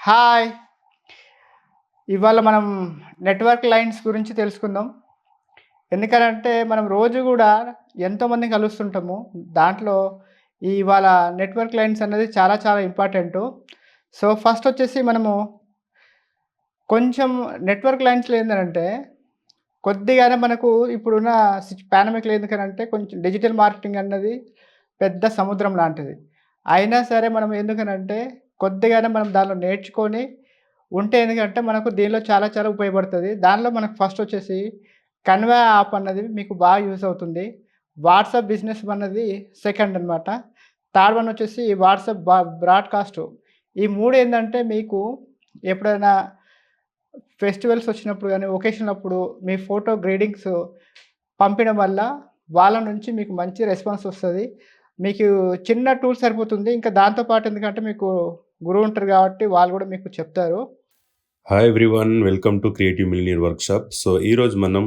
Hi! ఇవాళ మనం network lines గురించి తెలుసుకుందాం. ఎందుకనంటే, మనం రోజు గూడా ఎంతోమందిని కలుస్తుంటాము. దాంట్లో ఇవాళ నెట్వర్క్ లైన్స్ అన్నది చాలా చాలా ఇంపార్టెంటు. సో, ఫస్టొచ్చేసి మనము కొంచెం నెట్వర్క్ లైన్స్‌లో ఏందనంటే, కొద్దిగానే మనకు ఇప్పుడున్న పాండమిక్‌లో ఎందుకనంటే, కొంచెం డిజిటల్ మార్కెటింగ్ అన్నది పెద్ద సముద్రం లాంటిది. అయినా సరే మనం ఎందుకనంటే, కొద్దిగానే మనం దానిలో నేర్చుకొని ఉంటే ఎందుకంటే మనకు దీనిలో చాలా చాలా ఉపయోగపడుతది. దానిలో మనకు ఫస్టొచ్చేసి కన్వా యాప్ అన్నది మీకు బాగా యూజ్ అవుతుంది. వాట్సాప్ బిజినెస్ అన్నది సెకండ్ అనమాట. థర్డ్ వన్ వచ్చేసి వాట్సాప్ బ్రాడ్‌కాస్టు. ఈ 3 ఏందంటే మీకు ఎప్పుడైనా ఫెస్టివల్స్ వచ్చినప్పుడు గాని, ఒకేషన్ అప్పుడు మీ ఫోటో గ్రీటింగ్స్ పంపియడం వల్ల వాళ్ళ నుంచి మీకు మంచి రెస్పాన్స్ వస్తది. మీకు చిన్న టూల్ సరిపోతుంది. ఇంకా దాంతో పాటు ఎందుకంటే మీకు గురువు ఉంటారు కాబట్టి వాళ్ళు గూడా మీకు చెప్తారు. Hi everyone, welcome to creative millionaire workshop. So ఈరోజు మనం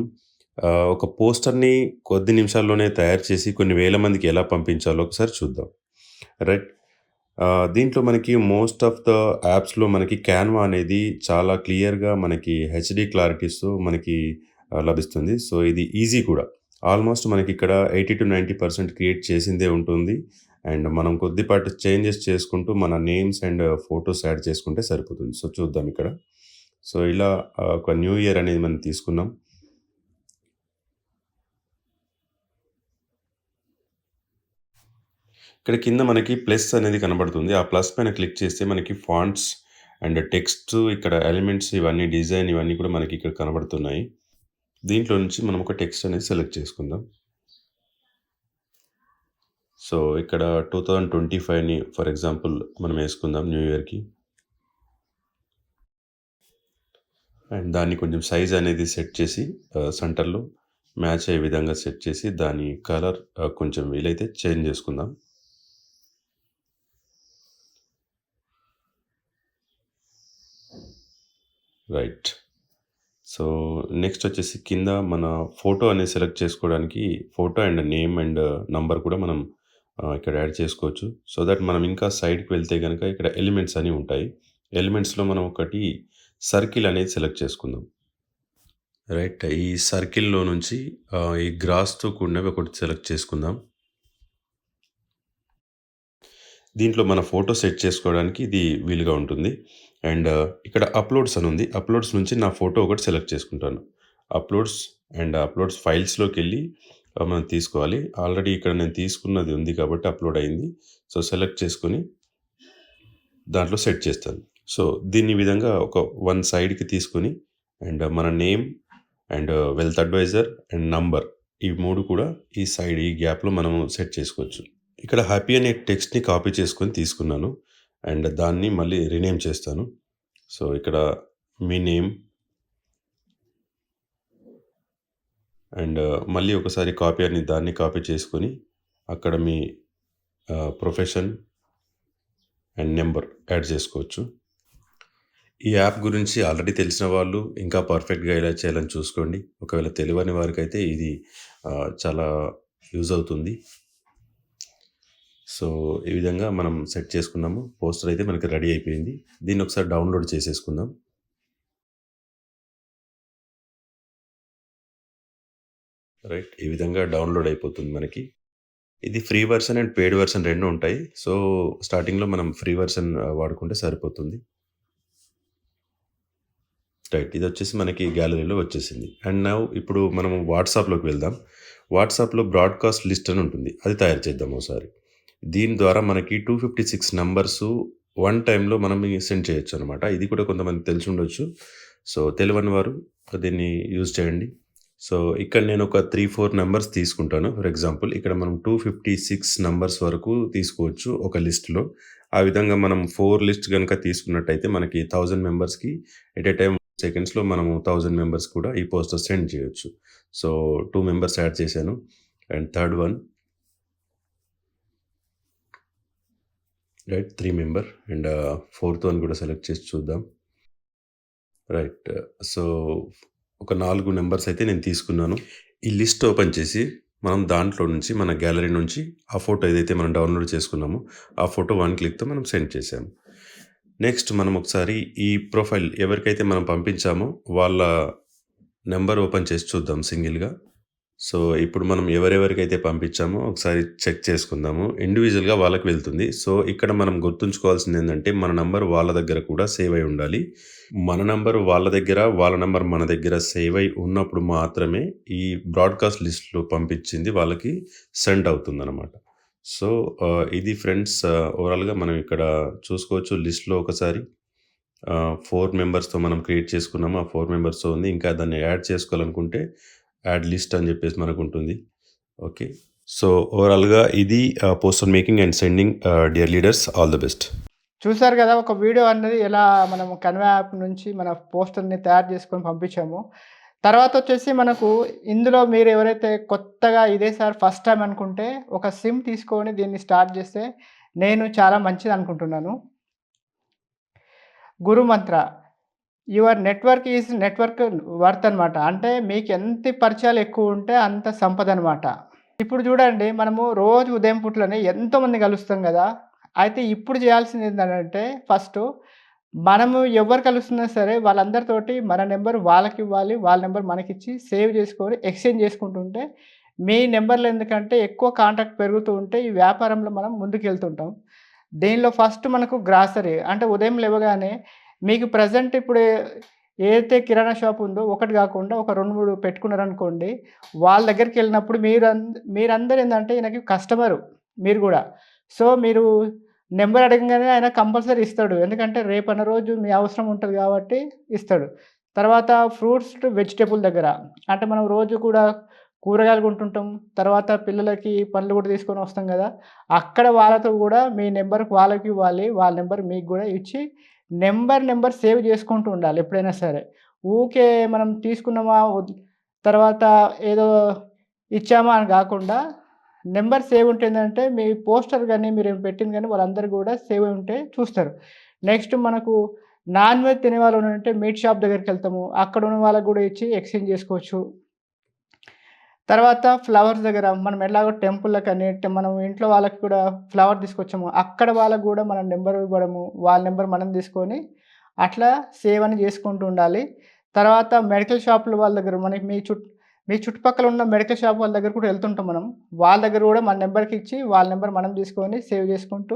ఒక పోస్టర్ని కొద్ది నిమిషాల్లోనే తయారు చేసి కొన్ని వేల మందికి ఎలా పంపించాలో ఒకసారి చూద్దాం. రైట్. దీంట్లో మనకి మోస్ట్ ఆఫ్ ద యాప్స్లో మనకి క్యాన్వా అనేది చాలా క్లియర్గా మనకి హెచ్డి క్లారిటీస్తో మనకి లభిస్తుంది. సో ఇది ఈజీ కూడా. ఆల్మోస్ట్ మనకి ఇక్కడ 80-90% క్రియేట్ చేసిందే ఉంటుంది. అండ్ మనం కొద్దిపాటి చేంజెస్ చేసుకుంటూ మన నేమ్స్ అండ్ ఫొటోస్ యాడ్ చేసుకుంటే సరిపోతుంది. సో చూద్దాం ఇక్కడ. సో ఇలా ఒక న్యూ ఇయర్ అనేది మనం తీసుకున్నాం. ఇక్కడ కింద మనకి ప్లస్ అనేది కనబడుతుంది. ఆ ప్లస్ పైన క్లిక్ చేస్తే మనకి ఫాంట్స్ అండ్ టెక్స్ట్, ఇక్కడ ఎలిమెంట్స్, ఇవన్నీ డిజైన్ ఇవన్నీ కూడా మనకి ఇక్కడ కనబడుతున్నాయి. దీంట్లో నుంచి మనం ఒక టెక్స్ట్ అనేది సెలెక్ట్ చేసుకుందాం. సో ఇక్కడ 2025ని ఫర్ ఎగ్జాంపుల్ మనం వేసుకుందాం న్యూ ఇయర్కి. అండ్ దాన్ని కొంచెం సైజ్ అనేది సెట్ చేసి సెంటర్లో మ్యాచ్ అయ్యే విధంగా సెట్ చేసి దాని కలర్ కొంచెం వీలైతే చేంజ్ చేసుకుందాం. రైట్. సో నెక్స్ట్ వచ్చేసి కింద మన ఫోటో అనేది సెలెక్ట్ చేసుకోవడానికి photo and name and number కూడా మనం ఇక్కడ యాడ్ చేసుకోవచ్చు. సో దట్ మనం ఇంకా సైడ్కి వెళ్తే కనుక ఇక్కడ ఎలిమెంట్స్ అని ఉంటాయి. ఎలిమెంట్స్లో మనం ఒకటి సర్కిల్ అనేది సెలెక్ట్ చేసుకుందాం. రైట్. ఈ సర్కిల్‌లో నుంచి ఈ గ్రాస్‌తో కూడినవి ఒకటి సెలెక్ట్ చేసుకుందాం. దీంట్లో మన ఫోటో సెట్ చేసుకోవడానికి ఇది వీలుగా ఉంటుంది. అండ్ ఇక్కడ అప్‌లోడ్స్ అని ఉంది. అప్‌లోడ్స్ నుంచి నా ఫోటో ఒకటి సెలెక్ట్ చేసుకుంటాను. అప్‌లోడ్స్ ఫైల్స్‌లోకెళ్ళి మనం తీసుకోవాలి. ఆల్రెడీ ఇక్కడ నేను తీసుకున్నది ఉంది కాబట్టి అప్‌లోడ్ అయింది. సో సెలెక్ట్ చేసుకొని దాంట్లో సెట్ చేస్తాను. సో దీన్ని ఈ విధంగా ఒక వన్ సైడ్‌కి తీసుకొని అండ్ మన name and wealth adviser and number, ఈ 3 కూడా ఈ సైడ్ ఈ గ్యాప్‌లో మనము సెట్ చేసుకోవచ్చు. ఇక్కడ హ్యాపీ అనే టెక్స్ట్‌ని కాపీ చేసుకొని తీసుకున్నాను. అండ్ దాన్ని మళ్ళీ రీనేమ్ చేస్తాను. సో ఇక్కడ మీ నేమ్ అండ్ మళ్ళీ ఒకసారి దాన్ని కాపీ చేసుకొని అక్కడ మీ ప్రొఫెషన్ అండ్ నెంబర్ యాడ్ చేసుకోవచ్చు. ఈ యాప్ గురించి ఆల్రెడీ తెలిసిన వాళ్ళు ఇంకా పర్ఫెక్ట్‌గా ఎలా చేయాలని చూసుకోండి. ఒకవేళ తెలియని వారికైతే ఇది చాలా యూజ్ అవుతుంది. సో ఈ విధంగా మనం సెట్ చేసుకున్నాము. పోస్టర్ అయితే మనకి రెడీ అయిపోయింది. దీన్ని ఒకసారి డౌన్లోడ్ చేసేసుకుందాం. రైట్. ఈ విధంగా డౌన్లోడ్ అయిపోతుంది మనకి. ఇది free version and paid version 2 ఉంటాయి. సో స్టార్టింగ్‌లో మనం ఫ్రీ వెర్షన్ వాడుకుంటే సరిపోతుంది. రైట్. ఇదొచ్చేసి మనకి గ్యాలరీలో వచ్చేసింది. అండ్ నౌ ఇప్పుడు మనము వాట్సాప్‌లోకి వెళ్దాం. వాట్సాప్‌లో బ్రాడ్‌కాస్ట్ లిస్ట్ అని ఉంటుంది. అది తయారు చేద్దాం ఒకసారి. దీని ద్వారా మనకి 256 నంబర్సు వన్ టైమ్‌లో మనం సెండ్ చేయొచ్చనమాట. ఇది కూడా కొంతమందికి తెలిసుండొచ్చు. సో తెలవని వారు దీన్ని యూజ్ చేయండి. సో ఇక్కడ నేను ఒక 3, 4 నంబర్స్ తీసుకుంటాను. ఫర్ ఎగ్జాంపుల్ ఇక్కడ మనం 256 నంబర్స్ వరకు తీసుకోవచ్చు ఒక లిస్ట్‌లో. ఆ విధంగా మనం 4 లిస్ట్ గనుక తీసుకున్నట్టయితే మనకి 1000 మెంబర్స్‌కి ఎట్ ఎ టైమ్ సెకండ్స్‌లో మనము 1000 మెంబర్స్ కూడా ఈ పోస్టర్ సెండ్ చేయొచ్చు. సో 2 మెంబర్స్ యాడ్ చేశాను. And third one right 3 member and fourth one కూడా సెలెక్ట్ చేసి చూద్దాం. రైట్. సో ఒక 4 నంబర్స్ అయితే నేను తీసుకున్నాను. ఈ లిస్ట్ ఓపెన్ చేసి మనం దాంట్లో నుంచి మన గ్యాలరీ నుంచి ఆ ఫోటో ఏదైతే మనం డౌన్లోడ్ చేసుకున్నామో ఆ ఫోటో వన్ క్లిక్‌తో మనం సెండ్ చేసాము. నెక్స్ట్ మనం ఒకసారి ఈ ప్రొఫైల్ ఎవరికైతే మనం పంపించామో వాళ్ళ నెంబర్ ఓపెన్ చేసి చూద్దాం సింగిల్‌గా. సో, ఇప్పుడు మనం ఎవరెవరికైతే పంపించామో ఒకసారి చెక్ చేసుకుందాము. ఇండివిడ్యువల్‌గా వాళ్ళకి వెళ్తుంది. సో, ఇక్కడ మనం గుర్తుంచుకోవాల్సిందేందంటే మన నంబర్ వాళ్ళ దగ్గర కూడా సేవ్ అయి ఉండాలి. మన నంబర్ వాళ్ళ దగ్గర, వాళ్ళ నంబర్ మన దగ్గర సేవ్ అయి ఉన్నప్పుడు మాత్రమే ఈ బ్రాడ్‌కాస్ట్ లిస్ట్‌లో పంపించింది వాళ్ళకి సెండ్ అవుతుందనమాట. సో, ఇది ఫ్రెండ్స్ ఓవరాల్‌గా మనం ఇక్కడ చూసుకోవచ్చు లిస్ట్‌లో ఒకసారి 4 మెంబర్స్‌తో మనం క్రియేట్ చేసుకున్నాము. ఆ 4 మెంబర్స్‌తో ఉంది. ఇంకా దాన్ని యాడ్ చేసుకోవాలనుకుంటే యాడ్ లిస్ట్ అని చెప్పేసి మనకుంటుంది. ఓకే. సో, ఓవరాల్‌గా ఇది poster making and sending dear leaders all the best. చూసారు గదా! ఒక వీడియో అనేది ఎలా మనం కన్వా యాప్ నుంచి మన పోస్టర్‌ని తయారు చేసుకొని పంపించామో. తర్వాతొచ్చేసి మనకు ఇందులో మీరు ఎవరైతే కొత్తగా ఇదే సారి ఫస్ట్ టైమ్ అనుకుంటే ఒక సిమ్ తీసుకొని దీన్ని స్టార్ట్ చేస్తే నేను చాలా మంచిదనుకుంటున్నాను. గురు మంత్ర your network is network worth అనమాట. అంటే మీకెంత పరిచయాలు ఎక్కువుంటే అంత సంపదనమాట. ఇప్పుడు చూడండి మనము రోజు ఉదయం పూటలోనే ఎంతోమంది కలుస్తాం గదా! అయితే ఇప్పుడు చేయాల్సింది ఏంటనంటే ఫస్టు మనము ఎవరు కలుస్తున్నా సరే వాళ్ళందరితోటి మన నంబర్ వాళ్ళకివ్వాలి. వాళ్ళ నంబర్ మనకిచ్చి సేవ్ చేసుకొని ఎక్స్‌చేంజ్ చేసుకుంటుంటే మీ నంబర్‌లు ఎందుకంటే ఎక్కువ కాంటాక్ట్ పెరుగుతూ ఉంటే ఈ వ్యాపారంలో మనం ముందుకెళ్తుంటాం. దీనిలో ఫస్ట్ మనకు గ్రాసరీ అంటే ఉదయం లేవగానే మీకు ప్రెజెంట్ ఇప్పుడు ఏదైతే కిరాణా షాప్ ఉందో ఒకటి గాకుండా ఒక 2, 3 పెట్టుకున్నారనుకోండి. వాళ్ళ దగ్గరికెళ్ళినప్పుడు మీరందరూ ఏందంటే ఈయనకి కస్టమరు మీరు గూడా. సో, మీరు నంబర్ అడగంగానే ఆయన కంపల్సరీ ఇస్తాడు. ఎందుకంటే రేపన్న రోజు మీ అవసరం ఉంటది గాబట్టి ఇస్తాడు. తర్వాత ఫ్రూట్స్ టు వెజిటబుల్ దగ్గర అంటే మనం రోజు కూడా కూరగాయలు కొంటుంటాం. తర్వాత పిల్లలకి పండ్లు గూడా తీసుకొని వస్తాం గదా! అక్కడ వాళ్ళతో గూడా మీ నంబర్ వాళ్ళకివ్వాలి. వాళ్ళ నంబర్ మీకు గూడా ఇచ్చి నంబర్ సేవ్ చేసుకుంటూ ఉండాలి ఎప్పుడైనా సరే. ఊకే మనం తీసుకున్నామా తర్వాత ఏదో ఇచ్చామా అని గాకుండా నంబర్ సేవ్ ఉంటే ఏందంటే మీ పోస్టర్ గాని, మీరు పెట్టింది గాని వాళ్ళందరూ గూడా సేవ్ అయి ఉంటే చూస్తారు. నెక్స్ట్ మనకు నాన్ వెజ్ తినేవాళ్ళు ఉంటే మీట్ షాప్ దగ్గరికెళ్తాము. అక్కడ ఉన్న వాళ్ళకి గూడా ఇచ్చి ఎక్స్‌చేంజ్ చేసుకోవచ్చు. తర్వాత ఫ్లవర్స్ దగ్గర మనం ఎలాగో టెంపుల్‌లకని మనం ఇంట్లో వాళ్ళకి కూడా ఫ్లవర్ తీసుకొచ్చాము. అక్కడ వాళ్ళకి గూడా మనం నంబర్ ఇవ్వడము, వాళ్ళ నంబర్ మనం తీసుకొని అట్లా సేవ్ అని చేసుకుంటూ ఉండాలి. తర్వాత మెడికల్ షాపుల వాళ్ళ దగ్గర మనకి మీ చుట్టుపక్కల ఉన్న మెడికల్ షాప్ వాళ్ళ దగ్గర కూడా వెళ్తుంటాం మనం. వాళ్ళ దగ్గర గూడా మన నంబర్‌కి ఇచ్చి వాళ్ళ నంబర్ మనం తీసుకొని సేవ్ చేసుకుంటూ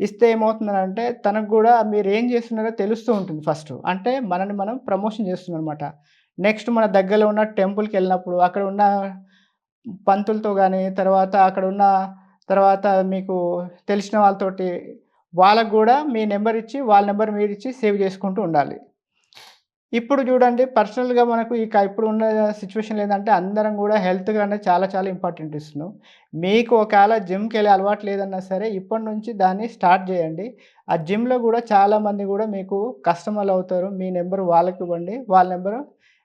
ఇస్తే ఏమవుతుందనంటే తనకు గూడా మీరేం చేస్తున్నారో తెలుస్తూ ఉంటుంది ఫస్టు. అంటే మనల్ని మనం ప్రమోషన్ చేస్తున్నామనమాట. నెక్స్ట్ మన దగ్గరలో ఉన్న టెంపుల్‌కెళ్ళినప్పుడు అక్కడ ఉన్న పంతులతో గాని, తర్వాత మీకు తెలిసిన వాళ్ళతోటి వాళ్ళకి గూడా మీ నంబర్ ఇచ్చి, వాళ్ళ నంబర్ మీరిచ్చి సేవ్ చేసుకుంటూ ఉండాలి. ఇప్పుడు చూడండి పర్సనల్‌గా మనకు ఇప్పుడున్న సిట్యుయేషన్‌లో ఏందంటే అందరం గూడా హెల్త్‌కి అనేది చాలా చాలా ఇంపార్టెంట్ ఇస్తున్నాం. మీకు ఒకవేళ జిమ్‌కెళ్ళే అలవాటు లేదన్నా సరే ఇప్పటి నుంచి దాన్ని స్టార్ట్ జేయండి. ఆ జిమ్‌లో గూడా చాలామంది గూడా మీకు కస్టమర్‌లవుతారు. మీ నంబర్ వాళ్ళకివ్వండి. వాళ్ళ నంబరు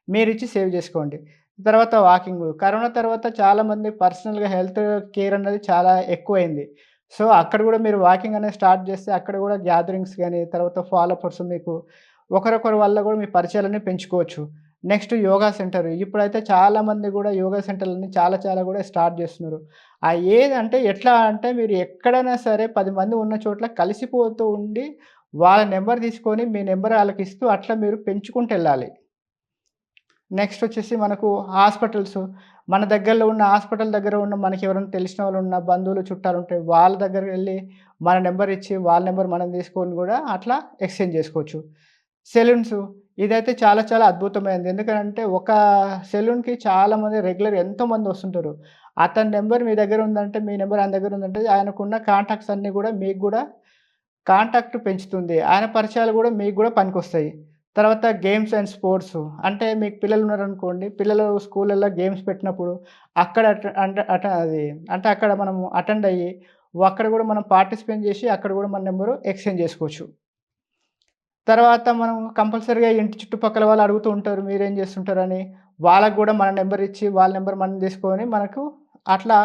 మీరిచ్చి సేవ్ జేసుకోండి. తర్వాత వాకింగు. కరోనా తర్వాత చాలామంది పర్సనల్‌గా హెల్త్ కేర్ అన్నది చాలా ఎక్కువైంది. సో, అక్కడ గూడా మీరు వాకింగ్ అనేది స్టార్ట్ జేస్తే అక్కడ గూడా గ్యాదరింగ్స్ గాని, తర్వాత ఫాలోవర్స్ మీకు ఒకరొకరి వల్ల గూడా మీ పరిచయాలన్నీ పెంచుకోవచ్చు. Next yoga centre. ఇప్పుడైతే చాలామంది గూడా యోగా సెంటర్‌లని చాలా చాలా గూడా స్టార్ట్ జేస్తున్నారు. ఏదంటే ఎట్లా అంటే మీరు ఎక్కడైనా సరే 10 మంది ఉన్న చోట్ల కలిసిపోతూ ఉండి, వాళ్ళ నంబర్ తీసుకొని మీ నంబర్ ఆళ్ళకిస్తూ అట్లా మీరు పెంచుకుంటెళ్ళాలి. నెక్స్ట్ వచ్చేసి మనకు హాస్పిటల్స్. మన దగ్గరలో ఉన్న హాస్పిటల్ దగ్గర ఉన్న మనకెవరైనా తెలిసిన వాళ్ళున్న బంధువులు, చుట్టాలుంటే వాళ్ళ దగ్గరకెళ్ళి మన నంబర్ ఇచ్చి, వాళ్ళ నంబర్ మనం తీసుకొని గూడా అట్లా ఎక్స్‌చేంజ్ జేసుకోవచ్చు. సెలూన్స్. ఇదైతే చాలా చాలా అద్భుతమైనది. ఎందుకనంటే ఒక సెలూన్‌కి చాలామంది రెగ్యులర్ ఎంతోమంది వస్తుంటారు. అతని నంబర్ మీ దగ్గర ఉందంటే, మీ నంబర్ ఆయన దగ్గర ఉందంటే ఆయనకున్న కాంటాక్ట్స్ అన్నీ గూడా మీకు గూడా కాంటాక్ట్ పెంచుతుంది. ఆయన పరిచయాలు గూడా మీకు గూడా పనికొస్తాయి. తర్వాత గేమ్స్ అండ్ స్పోర్ట్సు. అంటే మీకు పిల్లలున్నారనుకోండి, పిల్లలు స్కూళ్ళల్లో గేమ్స్ పెట్టినప్పుడు అక్కడ అక్కడ మనము అటెండ్ అయ్యి, అక్కడ గూడా మనం పార్టిసిపేట్ జేసి, అక్కడ గూడా మన నంబరు ఎక్స్‌చేంజ్ జేసుకోవచ్చు. తర్వాత మనం కంపల్సరీగా ఇంటి చుట్టుపక్కల వాళ్ళు అడుగుతూ ఉంటారు. మీరేం జేస్తుంటారని. వాళ్ళకి గూడా మన నంబర్ ఇచ్చి, వాళ్ళ నంబర్ మనం తీసుకొని మనకు అట్లా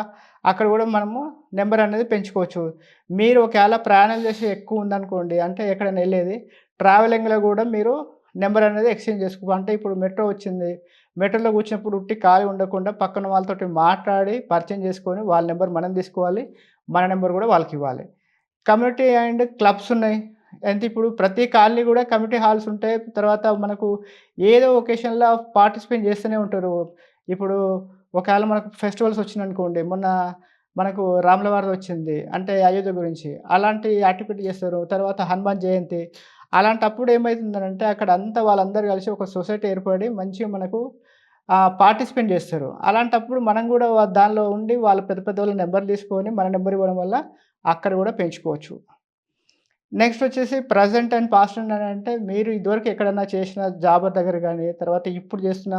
అక్కడ గూడా మనము నంబర్ అనేది పెంచుకోవచ్చు. మీరు ఒకవేళ ప్రయాణం చేసి ఎక్కువుందనుకోండి, అంటే ఎక్కడైనా ఎళ్ళేది, ట్రావెలింగ్‌లో గూడా మీరు నంబర్ అనేది ఎక్స్‌చేంజ్ చేసుకో అంటే ఇప్పుడు మెట్రో వచ్చింది. మెట్రోలో కూర్చున్నప్పుడు ఉట్టి ఖాళీగా ఉండకుండా పక్కన వాళ్ళతోటి మాట్లాడి పరిచయం చేసుకొని, వాళ్ళ నంబర్ మనం తీసుకోవాలి. మన నంబర్ గూడా వాళ్ళకివ్వాలి. కమ్యూనిటీ అండ్ క్లబ్స్ ఉన్నాయి. అంటే ఇప్పుడు ప్రతి కాలనీ గూడా కమ్యూనిటీ హాల్స్ ఉంటాయి. తర్వాత మనకు ఏదో ఒకేషన్‌లో పార్టిసిపేట్ చేస్తూనే ఉంటారు. ఇప్పుడు ఒకవేళ మనకు ఫెస్టివల్స్ వచ్చినాయనుకోండి. మొన్న మనకు రాముల వారిది వచ్చింది. అంటే అయోధ్య గురించి. అలాంటి యాక్టివిటీ చేస్తారు. తర్వాత హనుమాన్ జయంతి. అలాంటప్పుడు ఏమైతుందనంటే అక్కడ అంతా వాళ్ళందరూ కలిసి ఒక సొసైటీ ఏర్పడి మంచిగా మనకు పార్టిసిపేట్ చేస్తారు. అలాంటప్పుడు మనం గూడా దానిలో ఉండి వాళ్ళ పెద్ద పెద్దోళ్ళ నంబర్ తీసుకొని మన నంబర్ ఇవ్వడం వల్ల అక్కడ గూడా పెంచుకోవచ్చు. నెక్స్ట్ వచ్చేసి ప్రెజెంట్ అండ్ పాస్ట్ అంటే మీరు ఇదివరకు ఎక్కడన్నా చేసిన జాబ్ దగ్గర గాని, తర్వాత ఇప్పుడు చేస్తున్న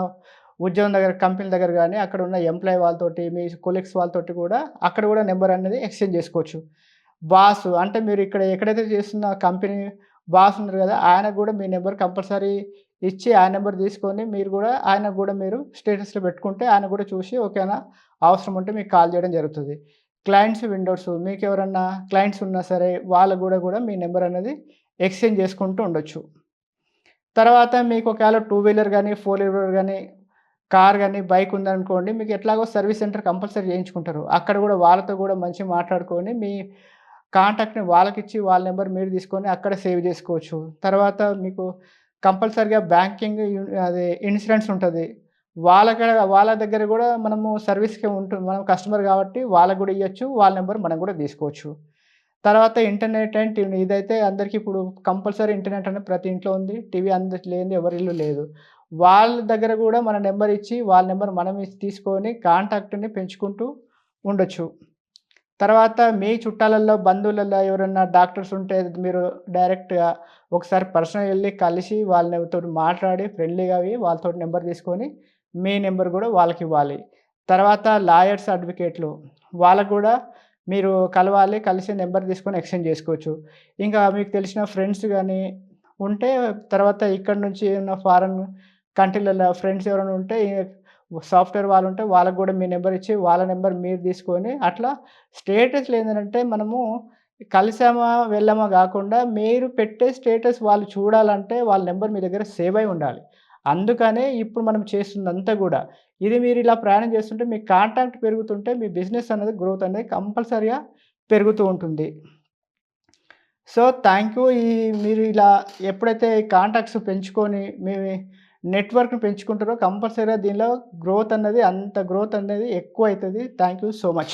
ఉద్యోగం దగ్గర, కంపెనీ దగ్గర గాని, అక్కడ ఉన్న ఎంప్లాయీ వాళ్ళతోటి, మీ కొలీగ్స్ వాళ్ళతోటి కూడా అక్కడ కూడా నంబర్ అనేది ఎక్స్‌చేంజ్ చేసుకోవచ్చు. బాస్ అంటే మీరు ఇక్కడ ఎక్కడైతే చేస్తున్న కంపెనీ బాస్ ఉన్నారు కదా! ఆయనకు కూడా మీ నంబర్ కంపల్సరీ ఇచ్చి, ఆ నంబర్ తీసుకొని మీరు కూడా ఆయనకు కూడా మీరు స్టేటస్‌లో పెట్టుకుంటే ఆయన కూడా చూసి ఓకేనా అవసరం ఉంటే మీకు కాల్ చేయడం జరుగుతది. క్లయింట్స్, విండోర్స్ మీకెవరన్నా క్లయింట్స్ ఉన్నా సరే వాళ్ళ గూడా మీ నంబర్ అనేది ఎక్స్‌చేంజ్ చేసుకుంటూ ఉండొచ్చు. తర్వాత మీకు ఒకవేళ టూ వీలర్ గాని, ఫోర్ వీలర్ గాని, కార్ గాని, బైక్ ఉందనుకోండి మీకు ఎట్లాగో సర్వీస్ సెంటర్ కంపల్సరీ చేయించుకుంటారు. అక్కడ గూడా వాళ్ళతో గూడా మంచిగా మాట్లాడుకొని మీ కాంటాక్ట్‌ని వాళ్ళకిచ్చి వాళ్ళ నంబర్ మీరు తీసుకొని అక్కడ సేవ్ చేసుకోవచ్చు. తర్వాత మీకు కంపల్సరీగా బ్యాంకింగ్ అది ఇన్సూరెన్స్ ఉంటది. వాళ్ళ దగ్గర గూడా మనము సర్వీస్‌కి మనం కస్టమర్ కాబట్టి వాళ్ళకి గూడా ఇయ్యొచ్చు. వాళ్ళ నంబర్ మనం గూడా తీసుకోవచ్చు. తర్వాత ఇంటర్నెట్ అండ్ టీవీ ఇదైతే అందరికి ఇప్పుడు కంపల్సరీ ఇంటర్నెట్ అనేది ప్రతి ఇంట్లో ఉంది. టీవీ అందరికి లేనిది ఎవరి ఇల్లు లేదు. వాళ్ళ దగ్గర గూడా మన నంబర్ ఇచ్చి, వాళ్ళ నంబర్ మనం తీసుకొని కాంటాక్ట్‌ని పెంచుకుంటూ ఉండొచ్చు. తర్వాత మీ చుట్టాలల్లో, బంధువులలో ఎవరన్నా డాక్టర్స్ ఉంటే మీరు డైరెక్ట్‌గా ఒకసారి పర్సనల్‌గా ఎళ్లి కలిసి వాళ్ళతోటి మాట్లాడి ఫ్రెండ్లీగా అయ్యి వాళ్ళతోటి నంబర్ తీసుకొని మీ నంబర్ గూడా వాళ్ళకివ్వాలి. తర్వాత లాయర్స్, అడ్వకేట్‌లు వాళ్ళకి గూడా మీరు కలవాలి. కలిసి నంబర్ తీసుకొని ఎక్స్‌చేంజ్ చేసుకోవచ్చు. ఇంకా మీకు తెలిసిన ఫ్రెండ్స్ గాని ఉంటే తర్వాత ఇక్కడి నుంచి ఏమన్నా ఫారెన్ కంట్రీలలో ఫ్రెండ్స్ ఎవరైనా ఉంటే సాఫ్ట్‌వేర్ వాళ్ళుంటే వాళ్ళకి గూడా మీ నంబర్ ఇచ్చి వాళ్ళ నంబర్ మీరు తీసుకొని అట్లా స్టేటస్‌లో ఏందనంటే మనము కలిసామా, వెళ్ళామా గాకుండా మీరు పెట్టే స్టేటస్ వాళ్ళు చూడాలంటే వాళ్ళ నంబర్ మీ దగ్గర సేవ్ అయి ఉండాలి. అందుకనే ఇప్పుడు మనం చేస్తుందంతా గూడా. ఇది మీరిలా ప్రయాణం చేస్తుంటే మీ కాంటాక్ట్ పెరుగుతుంటే మీ బిజినెస్ అనేది గ్రోత్ అనేది కంపల్సరీగా పెరుగుతూ ఉంటుంది. So, thank you. మీరు ఇలా ఎప్పుడైతే ఈ కాంటాక్ట్స్ పెంచుకొని మీ నెట్‌వర్క్‌ని పెంచుకుంటారో కంపల్సరీగా దీనిలో గ్రోత్ అన్నది అంత గ్రోత్ అనేది ఎక్కువైతది. Thank you so much.